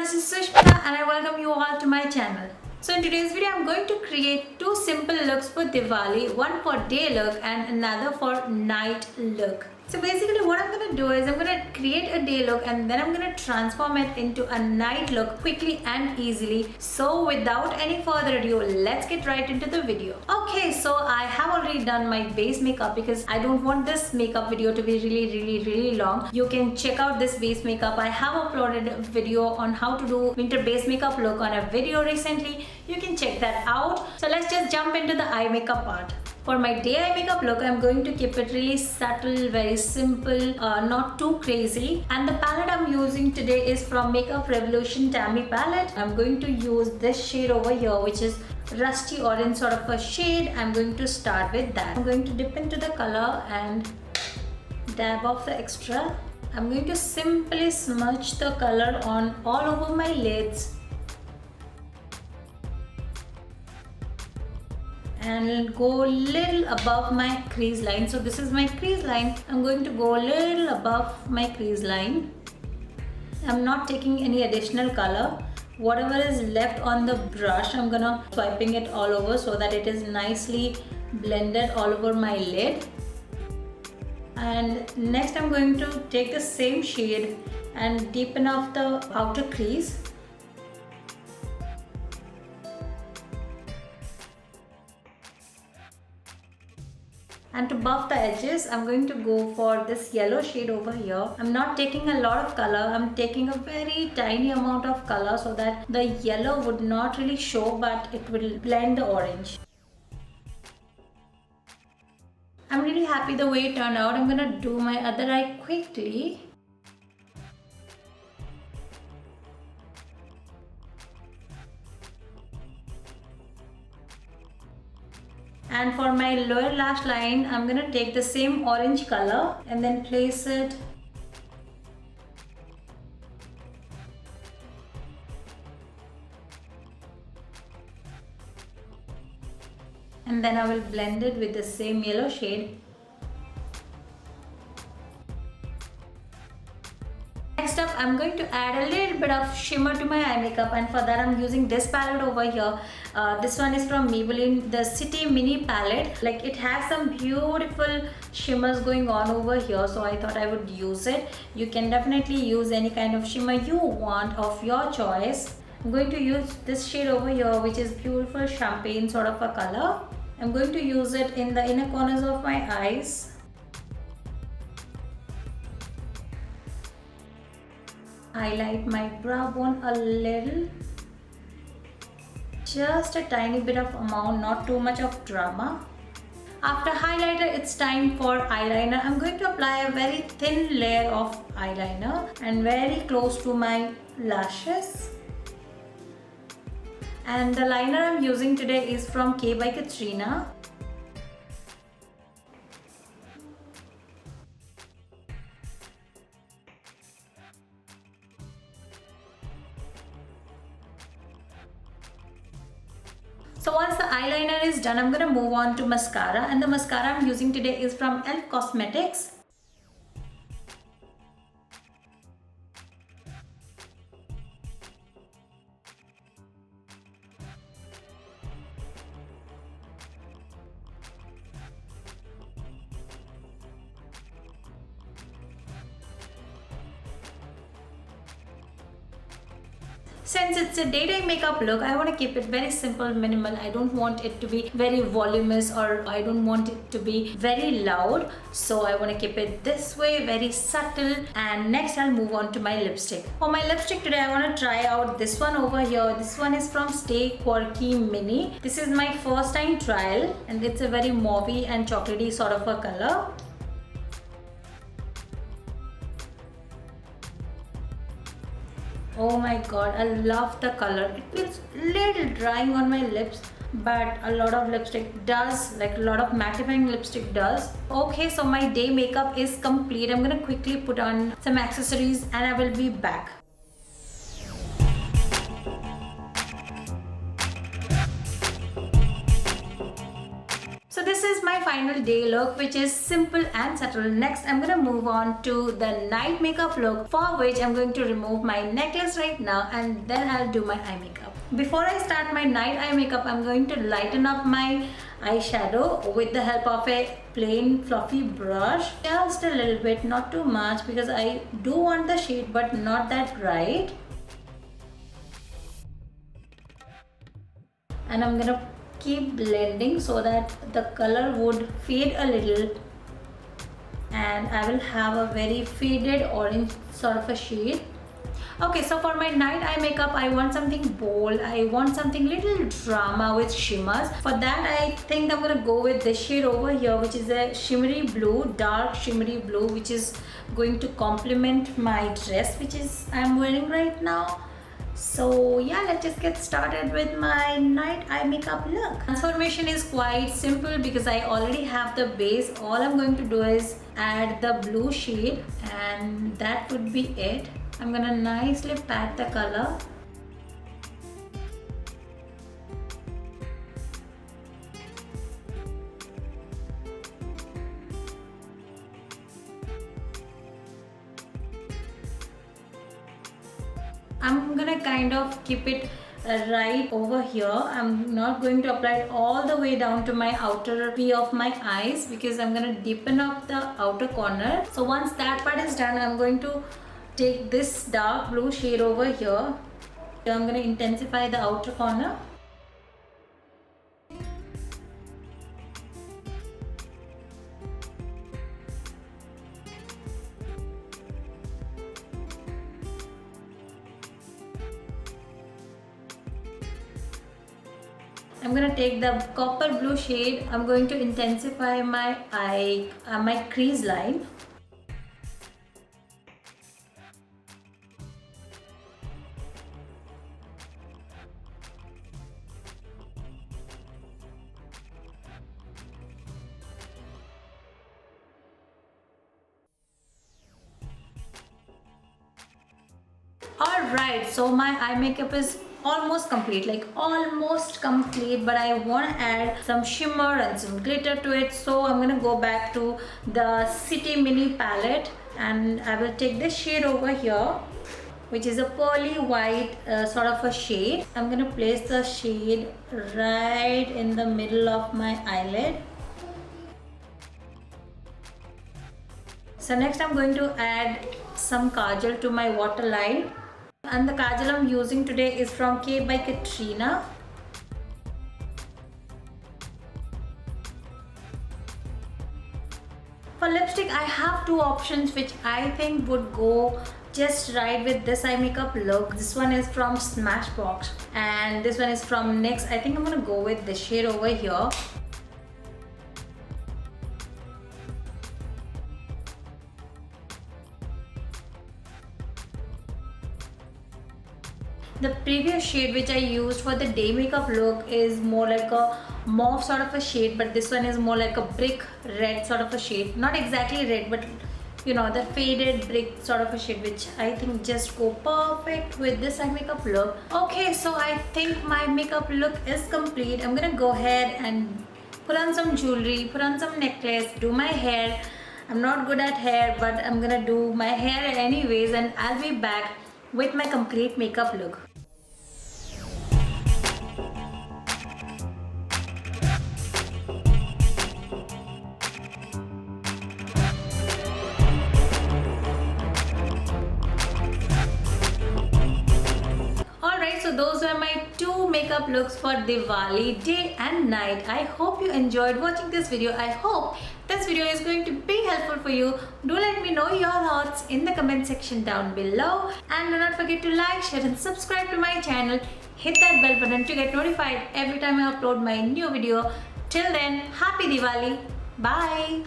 this is Sushmita and I welcome you all to my channel. So in today's video I'm going to create two simple looks for Diwali, one for day look and another for night look. So basically what I'm going to do is I'm going to create a day look and then I'm going to transform it into a night look quickly and easily. So without any further ado, let's get right into the video. Okay, so I have already done my base makeup because I don't want this makeup video to be really long. You can check out this base makeup. I have uploaded a video on how to do winter base makeup look on a video recently. You can check that out. So let's just jump into the eye makeup part. For my day eye makeup look, I'm going to keep it really subtle, very simple, not too crazy. And the palette I'm using today is from Makeup Revolution Tammy palette. I'm going to use this shade over here, which is rusty orange sort of a shade. I'm going to start with that. I'm going to dip into the color and dab off the extra. I'm going to simply smudge the color on all over my lids. And go a little above my crease line. So this is my crease line. I'm going to go a little above my crease line. I'm not taking any additional color. Whatever is left on the brush, I'm gonna swiping it all over so that it is nicely blended all over my lid. And next I'm going to take the same shade and deepen off the outer crease. And to buff the edges, I'm going to go for this yellow shade over here. I'm not taking a lot of color. I'm taking a very tiny amount of color so that the yellow would not really show, but it will blend the orange. I'm really happy the way it turned out. I'm gonna do my other eye quickly. And for my lower lash line, I'm going to take the same orange color and then place it and then I will blend it with the same yellow shade. Next up, I'm going to add a little bit of shimmer to my eye makeup, and for that I'm using this palette over here. This one is from Maybelline, the City Mini palette. Like, it has some beautiful shimmers going on over here, so I thought I would use it. You can definitely use any kind of shimmer you want of your choice. I'm going to use this shade over here, which is beautiful champagne sort of a color. I'm going to use it in the inner corners of my eyes. Highlight my brow bone a little, just a tiny bit of amount, not too much of drama. After highlighter, it's time for eyeliner. I'm going to apply a very thin layer of eyeliner and very close to my lashes. And the liner I'm using today is from K by Katrina. So once the eyeliner is done, I'm going to move on to mascara, and the mascara I'm using today is from e.l.f. Cosmetics. Since it's a daytime makeup look, I want to keep it very simple, minimal. I don't want it to be very voluminous, or I don't want it to be very loud. So I want to keep it this way, very subtle. And next I'll move on to my lipstick. For my lipstick today, I want to try out this one over here. This one is from Stay Quirky Mini. This is my first time trial and it's a very mauvey and chocolatey sort of a color. Oh my god, I love the color. It feels little drying on my lips, but a lot of lipstick does, like a lot of mattifying lipstick does. Okay, so my day makeup is complete. I'm gonna quickly put on some accessories and I will be back. this is my final day look, which is simple and subtle. Next, I'm gonna move on to the night makeup look, for which I'm going to remove my necklace right now and then I'll do my eye makeup. Before I start my night eye makeup, I'm going to lighten up my eyeshadow with the help of a plain fluffy brush. Just a little bit, not too much, because I do want the shade but not that bright. And I'm gonna keep blending so that the color would fade a little and I will have a very faded orange sort of a shade. Okay, so for my night eye makeup, I want something bold. I want something little drama with shimmers. For that, I think I'm gonna go with this shade over here, which is a shimmery blue, dark shimmery blue, which is going to complement my dress, which is I'm wearing right now. So yeah, let's just get started with my night eye makeup look. Transformation is quite simple because I already have the base. All I'm going to do is add the blue shade and that would be it. I'm gonna nicely pat the color. I'm gonna kind of keep it right over here. I'm not going to apply it all the way down to my outer V of my eyes because I'm gonna deepen up the outer corner. So once that part is done, I'm going to take this dark blue shade over here. I'm gonna intensify the outer corner. I'm gonna take the copper blue shade. I'm going to intensify my eye, my crease line. Alright, so my eye makeup is almost complete, but I want to add some shimmer and some glitter to it. So I'm gonna go back to the City Mini palette and I will take this shade over here, which is a pearly white sort of a shade. I'm gonna place the shade right in the middle of my eyelid. So next I'm going to add some kajal to my waterline. And the kajal I'm using today is from K by Katrina. For lipstick, I have two options which I think would go just right with this eye makeup look. This one is from Smashbox and this one is from NYX. I think I'm gonna go with this shade over here. The previous shade which I used for the day makeup look is more like a mauve sort of a shade, but this one is more like a brick red sort of a shade. Not exactly red, but you know, the faded brick sort of a shade, which I think just go perfect with this eye makeup look. Okay, so I think my makeup look is complete. I'm gonna go ahead and put on some jewelry, put on some necklace, do my hair. I'm not good at hair, but I'm gonna do my hair anyways, and I'll be back with my complete makeup look. Alright, so those were my two makeup looks for Diwali, day and night. I hope you enjoyed watching this video. I hope this video is going to be helpful for you. Do let me know your thoughts in the comment section down below. And do not forget to like, share and subscribe to my channel. Hit that bell button to get notified every time I upload my new video. Till then, happy Diwali. Bye.